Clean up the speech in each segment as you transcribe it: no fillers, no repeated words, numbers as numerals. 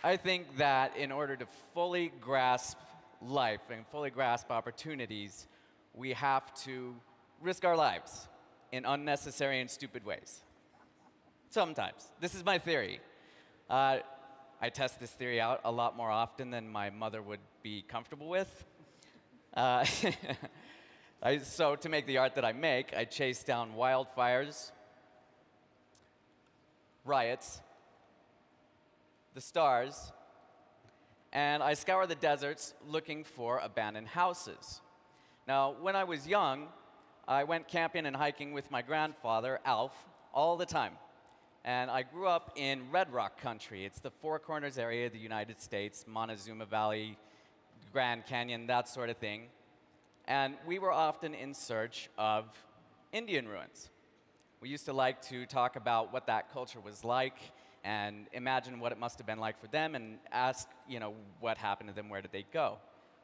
I think that in order to fully grasp life and fully grasp opportunities, we have to risk our lives in unnecessary and stupid ways. Sometimes. This is my theory. I test this theory out a lot more often than my mother would be comfortable with. So to make the art that I make, I chase down wildfires, riots, the stars, and I scour the deserts looking for abandoned houses. Now, when I was young, I went camping and hiking with my grandfather, Alf, all the time. And I grew up in Red Rock country. It's the Four Corners area of the United States, Montezuma Valley, Grand Canyon, that sort of thing. And we were often in search of Indian ruins. We used to like to talk about what that culture was like and imagine what it must have been like for them and ask, what happened to them, where did they go?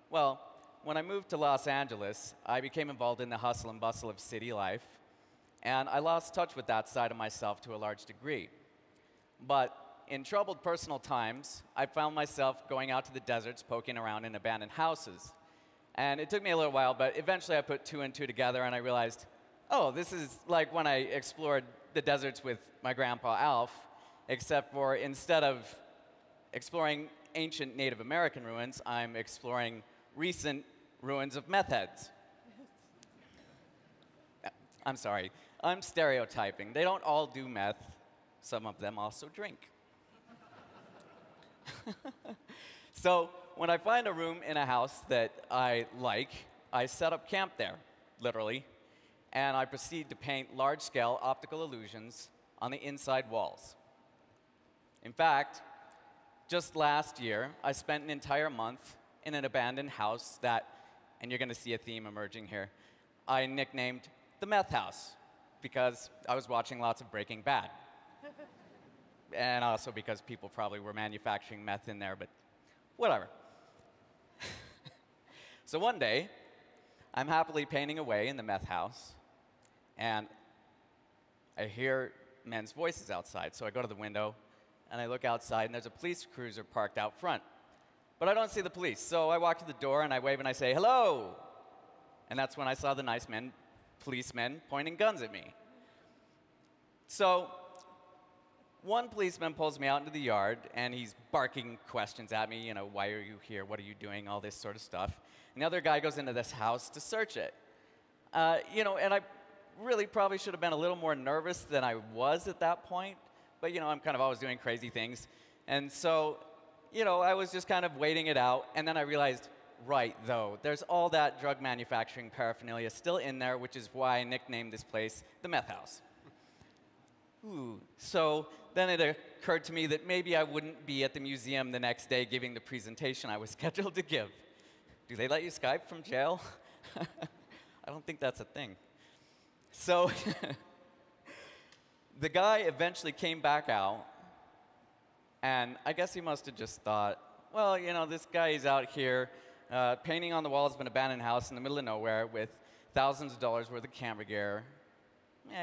Well, when I moved to Los Angeles, I became involved in the hustle and bustle of city life. And I lost touch with that side of myself to a large degree. But in troubled personal times, I found myself going out to the deserts, poking around in abandoned houses. And it took me a little while, but eventually I put two and two together, and I realized, oh, this is like when I explored the deserts with my grandpa Alf, except for instead of exploring ancient Native American ruins, I'm exploring recent ruins of meth heads. I'm sorry. I'm stereotyping. They don't all do meth. Some of them also drink. So when I find a room in a house that I like, I set up camp there, literally, and I proceed to paint large-scale optical illusions on the inside walls. In fact, just last year, I spent an entire month in an abandoned house that, and you're going to see a theme emerging here, I nicknamed the Meth House, because I was watching lots of Breaking Bad. And also because people probably were manufacturing meth in there, but whatever. So one day, I'm happily painting away in the meth house, and I hear men's voices outside. So I go to the window, and I look outside, and there's a police cruiser parked out front. But I don't see the police, so I walk to the door, and I wave, and I say, hello! And that's when I saw the nice policemen pointing guns at me. So one policeman pulls me out into the yard, and he's barking questions at me, why are you here, what are you doing, all this sort of stuff. And the other guy goes into this house to search it. And I really probably should have been a little more nervous than I was at that point, but I'm kind of always doing crazy things. And so, I was just kind of waiting it out, and then I realized, right, though, there's all that drug manufacturing paraphernalia still in there, which is why I nicknamed this place the Meth House. Ooh. So then it occurred to me that maybe I wouldn't be at the museum the next day giving the presentation I was scheduled to give. Do they let you Skype from jail? I don't think that's a thing. So the guy eventually came back out, and I guess he must have just thought, well, this guy is out here painting on the walls of an abandoned house in the middle of nowhere with thousands of dollars worth of camera gear.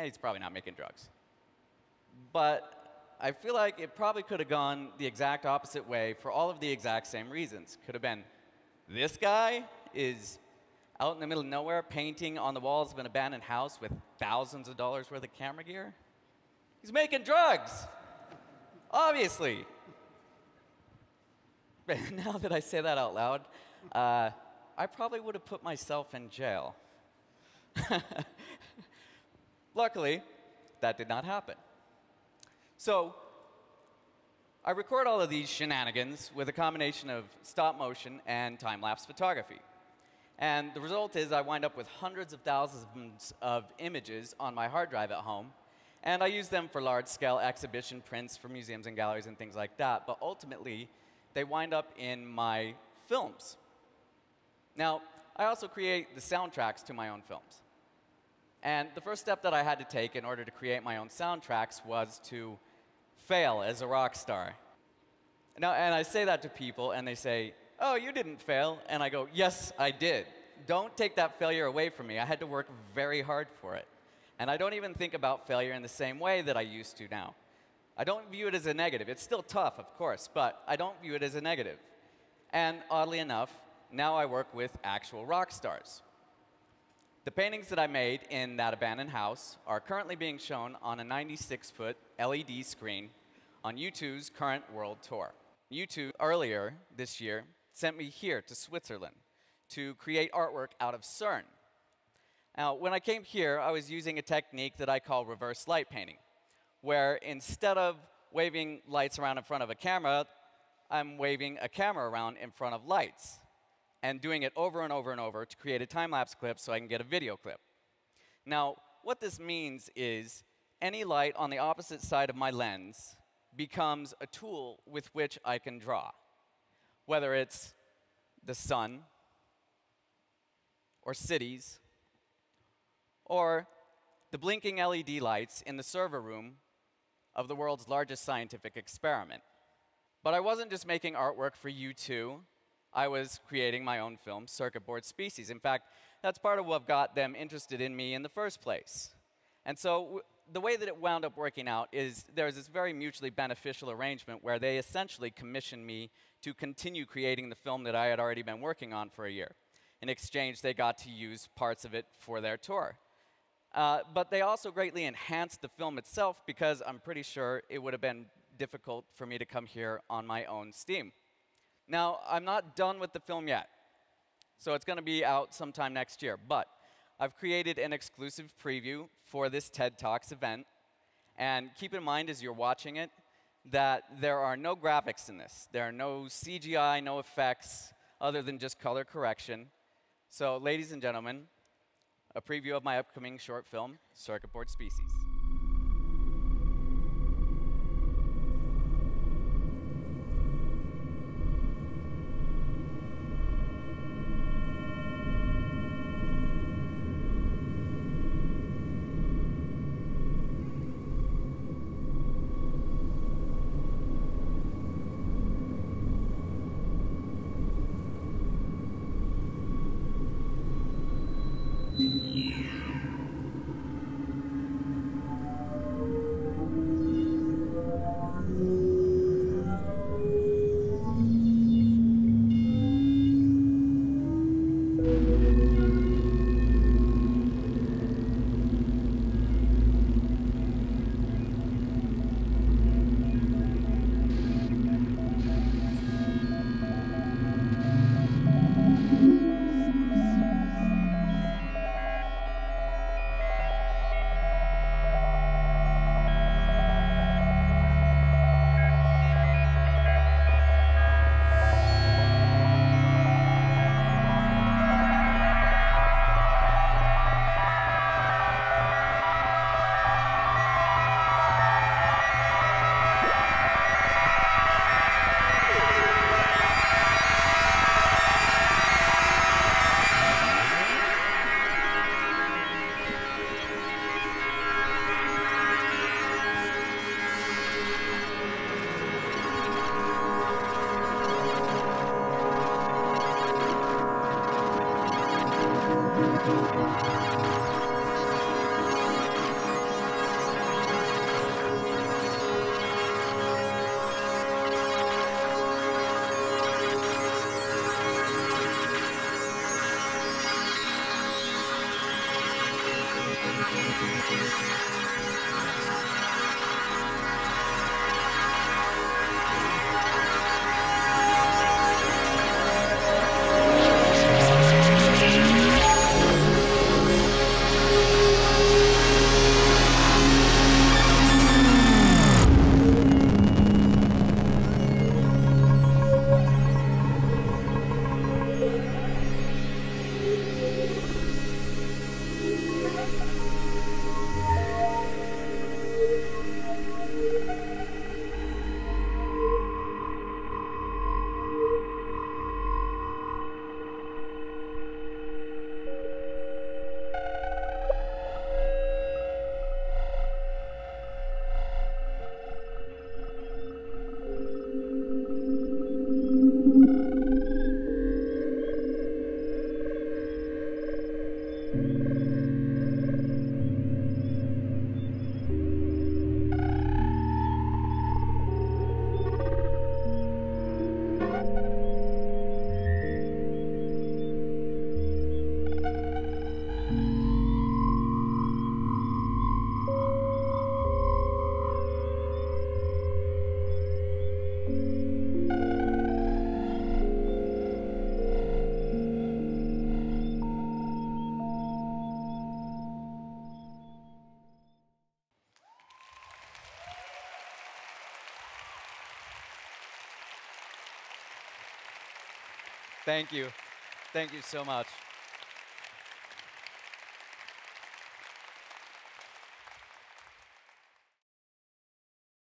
He's probably not making drugs. But I feel like it probably could have gone the exact opposite way for all of the exact same reasons. Could have been, this guy is out in the middle of nowhere painting on the walls of an abandoned house with thousands of dollars worth of camera gear. He's making drugs, obviously. But now that I say that out loud, I probably would have put myself in jail. Luckily, that did not happen. So I record all of these shenanigans with a combination of stop motion and time-lapse photography. And the result is I wind up with hundreds of thousands of images on my hard drive at home. And I use them for large-scale exhibition prints for museums and galleries and things like that. But ultimately, they wind up in my films. Now, I also create the soundtracks to my own films. And the first step that I had to take in order to create my own soundtracks was to fail as a rock star. Now, and I say that to people, and they say, oh, you didn't fail. And I go, yes, I did. Don't take that failure away from me. I had to work very hard for it. And I don't even think about failure in the same way that I used to now. I don't view it as a negative. It's still tough, of course, but I don't view it as a negative. And oddly enough, now I work with actual rock stars. The paintings that I made in that abandoned house are currently being shown on a 96-foot LED screen on U2's current world tour. U2 earlier this year sent me here to Switzerland to create artwork out of CERN. Now, when I came here, I was using a technique that I call reverse light painting, where instead of waving lights around in front of a camera, I'm waving a camera around in front of lights and doing it over and over and over to create a time-lapse clip so I can get a video clip. Now, what this means is any light on the opposite side of my lens becomes a tool with which I can draw, whether it's the sun, or cities, or the blinking LED lights in the server room of the world's largest scientific experiment. But I wasn't just making artwork for U2. I was creating my own film, Circuit Board Species. In fact, that's part of what got them interested in me in the first place. And so the way that it wound up working out is there's this very mutually beneficial arrangement where they essentially commissioned me to continue creating the film that I had already been working on for a year. In exchange, they got to use parts of it for their tour. But they also greatly enhanced the film itself because I'm pretty sure it would have been difficult for me to come here on my own steam. Now, I'm not done with the film yet, so it's going to be out sometime next year. But I've created an exclusive preview for this TED Talks event. And keep in mind as you're watching it that there are no graphics in this. There are no CGI, no effects, other than just color correction. So, ladies and gentlemen, a preview of my upcoming short film, Circuit Board Species. Thank you. Thank you so much.